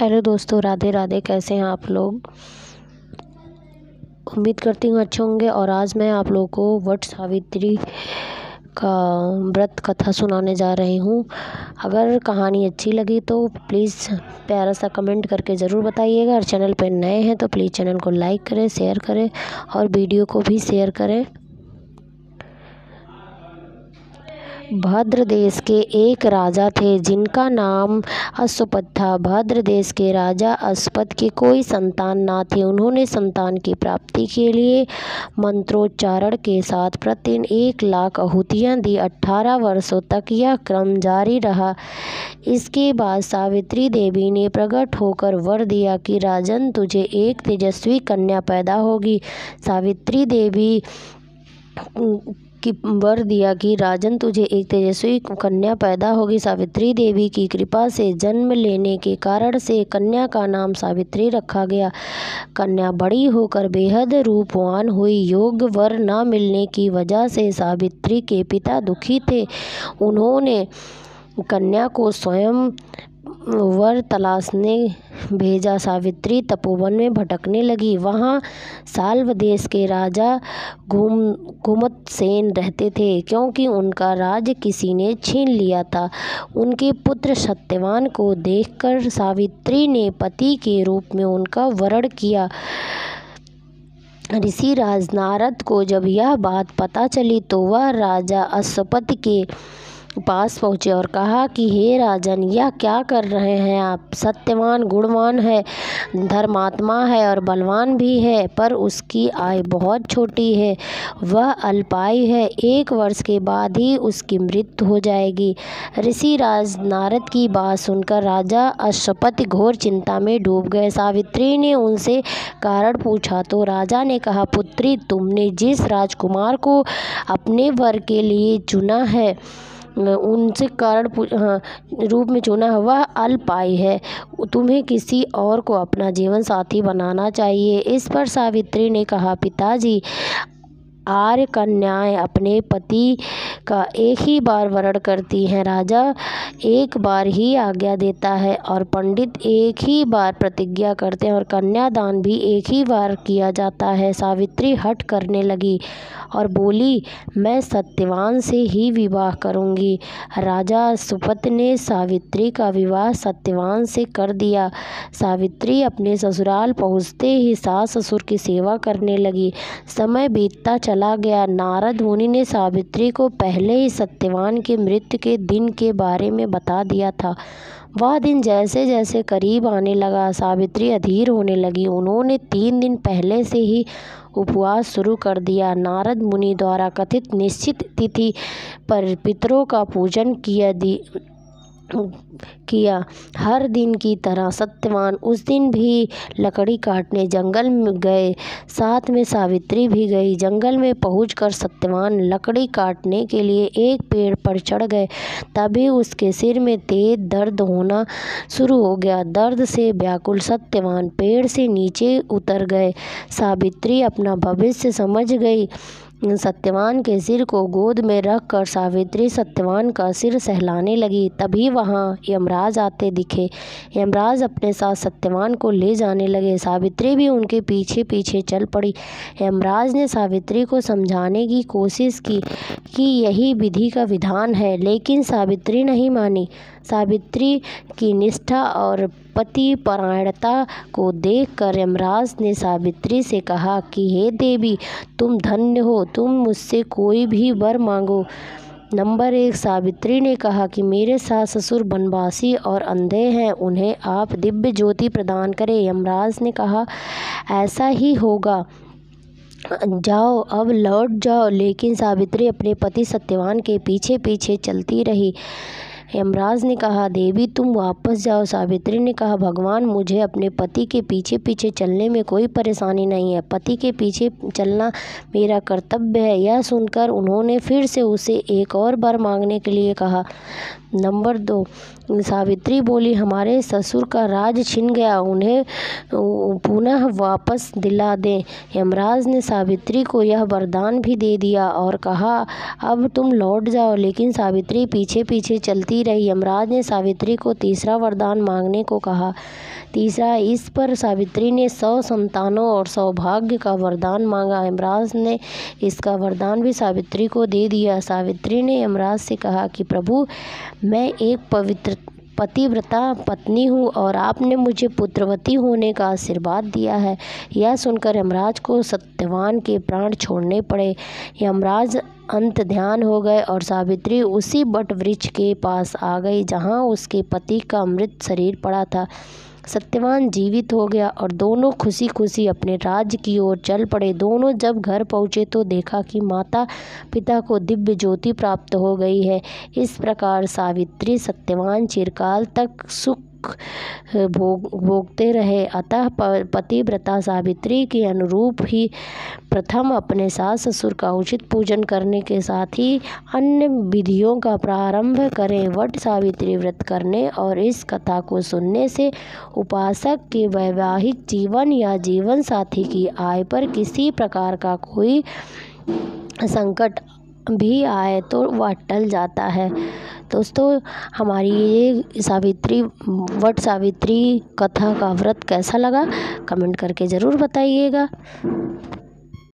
Hello दोस्तों, राधे राधे। कैसे हैं आप लोग? उम्मीद करती हूँ अच्छे होंगे। और आज मैं आप लोगों को वट सावित्री का व्रत कथा सुनाने जा रही हूँ। अगर कहानी अच्छी लगी तो प्लीज़ प्यारा सा कमेंट करके ज़रूर बताइएगा। और चैनल पर नए हैं तो प्लीज़ चैनल को लाइक करें, शेयर करें और वीडियो को भी शेयर करें। भद्र देश के एक राजा थे जिनका नाम अश्वपद था। भद्र देश के राजा अश्वपद की कोई संतान ना थी। उन्होंने संतान की प्राप्ति के लिए मंत्रोच्चारण के साथ प्रतिदिन 1,00,000 आहुतियाँ दी। 18 वर्षों तक यह क्रम जारी रहा। इसके बाद सावित्री देवी ने प्रकट होकर वर दिया कि राजन, तुझे एक तेजस्वी कन्या पैदा होगी। सावित्री देवी की वर दिया कि राजन, तुझे एक तेजस्वी कन्या पैदा होगी। सावित्री देवी की कृपा से जन्म लेने के कारण से कन्या का नाम सावित्री रखा गया। कन्या बड़ी होकर बेहद रूपवान हुई। योग्य वर न मिलने की वजह से सावित्री के पिता दुखी थे। उन्होंने कन्या को स्वयं वर तलाशने भेजा। सावित्री तपोवन में भटकने लगी। वहाँ साल्व देश के राजा घुमतसेन रहते थे, क्योंकि उनका राज्य किसी ने छीन लिया था। उनके पुत्र सत्यवान को देखकर सावित्री ने पति के रूप में उनका वरण किया। ऋषि राज नारद को जब यह बात पता चली तो वह राजा अश्वपद के पास पहुँचे और कहा कि हे राजन, यह क्या कर रहे हैं आप? सत्यवान गुणवान है, धर्मात्मा है और बलवान भी है, पर उसकी आयु बहुत छोटी है। वह अल्पायु है। 1 वर्ष के बाद ही उसकी मृत्यु हो जाएगी। ऋषि राज नारद की बात सुनकर राजा अश्वपद घोर चिंता में डूब गए। सावित्री ने उनसे कारण पूछा तो राजा ने कहा, पुत्री, तुमने जिस राजकुमार को अपने वर के लिए चुना है, उनसे कारण रूप में चुना है, वह अल्पायु है। तुम्हें किसी और को अपना जीवन साथी बनाना चाहिए। इस पर सावित्री ने कहा, पिताजी, आर्य कन्याएं अपने पति का एक ही बार वरण करती हैं। राजा एक बार ही आज्ञा देता है और पंडित एक ही बार प्रतिज्ञा करते हैं और कन्यादान भी एक ही बार किया जाता है। सावित्री हठ करने लगी और बोली, मैं सत्यवान से ही विवाह करूंगी। राजा अश्वपद ने सावित्री का विवाह सत्यवान से कर दिया। सावित्री अपने ससुराल पहुँचते ही सास ससुर की सेवा करने लगी। समय बीतता चला गया। नारद मुनि ने सावित्री को पहले ही सत्यवान की मृत्यु के दिन के बारे में बता दिया था। वह दिन जैसे जैसे करीब आने लगा, सावित्री अधीर होने लगी। उन्होंने 3 दिन पहले से ही उपवास शुरू कर दिया। नारद मुनि द्वारा कथित निश्चित तिथि पर पितरों का पूजन किया। हर दिन की तरह सत्यवान उस दिन भी लकड़ी काटने जंगल में गए। साथ में सावित्री भी गई। जंगल में पहुंचकर सत्यवान लकड़ी काटने के लिए एक पेड़ पर चढ़ गए। तभी उसके सिर में तेज दर्द होना शुरू हो गया। दर्द से व्याकुल सत्यवान पेड़ से नीचे उतर गए। सावित्री अपना भविष्य समझ गई। सत्यवान के सिर को गोद में रखकर सावित्री सत्यवान का सिर सहलाने लगी। तभी वहाँ यमराज आते दिखे। यमराज अपने साथ सत्यवान को ले जाने लगे। सावित्री भी उनके पीछे पीछे चल पड़ी। यमराज ने सावित्री को समझाने की कोशिश की कि यही विधि का विधान है, लेकिन सावित्री नहीं मानी। सावित्री की निष्ठा और पति परायणता को देखकर यमराज ने सावित्री से कहा कि हे देवी, तुम धन्य हो, तुम मुझसे कोई भी वर मांगो। नंबर 1, सावित्री ने कहा कि मेरे सास ससुर बनवासी और अंधे हैं, उन्हें आप दिव्य ज्योति प्रदान करें। यमराज ने कहा, ऐसा ही होगा, जाओ, अब लौट जाओ। लेकिन सावित्री अपने पति सत्यवान के पीछे पीछे चलती रही। यमराज ने कहा, देवी, तुम वापस जाओ। सावित्री ने कहा, भगवान, मुझे अपने पति के पीछे पीछे चलने में कोई परेशानी नहीं है। पति के पीछे चलना मेरा कर्तव्य है। यह सुनकर उन्होंने फिर से उसे एक और बार मांगने के लिए कहा। नंबर 2, सावित्री बोली, हमारे ससुर का राज छिन गया, उन्हें पुनः वापस दिला दें। यमराज ने सावित्री को यह वरदान भी दे दिया और कहा, अब तुम लौट जाओ। लेकिन सावित्री पीछे पीछे चलती रही। यमराज ने सावित्री को तीसरा वरदान मांगने को कहा। तीसरा, इस पर सावित्री ने 100 संतानों और सौभाग्य का वरदान मांगा। यमराज ने इसका वरदान भी सावित्री को दे दिया। सावित्री ने यमराज से कहा कि प्रभु, मैं एक पवित्र पतिव्रता पत्नी हूँ और आपने मुझे पुत्रवती होने का आशीर्वाद दिया है। यह सुनकर यमराज को सत्यवान के प्राण छोड़ने पड़े। यमराज अंत ध्यान हो गए और सावित्री उसी बट वृक्ष के पास आ गई जहाँ उसके पति का मृत शरीर पड़ा था। सत्यवान जीवित हो गया और दोनों खुशी खुशी अपने राज्य की ओर चल पड़े। दोनों जब घर पहुँचे तो देखा कि माता पिता को दिव्य ज्योति प्राप्त हो गई है। इस प्रकार सावित्री सत्यवान चिरकाल तक सुख भोगते रहे। अतः पतिव्रता सावित्री के अनुरूप ही प्रथम अपने सास ससुर का उचित पूजन करने के साथ ही अन्य विधियों का प्रारंभ करें। वट सावित्री व्रत करने और इस कथा को सुनने से उपासक के वैवाहिक जीवन या जीवन साथी की आय पर किसी प्रकार का कोई संकट भी आए तो वह टल जाता है। दोस्तों, हमारी ये वट सावित्री कथा का व्रत कैसा लगा कमेंट करके ज़रूर बताइएगा।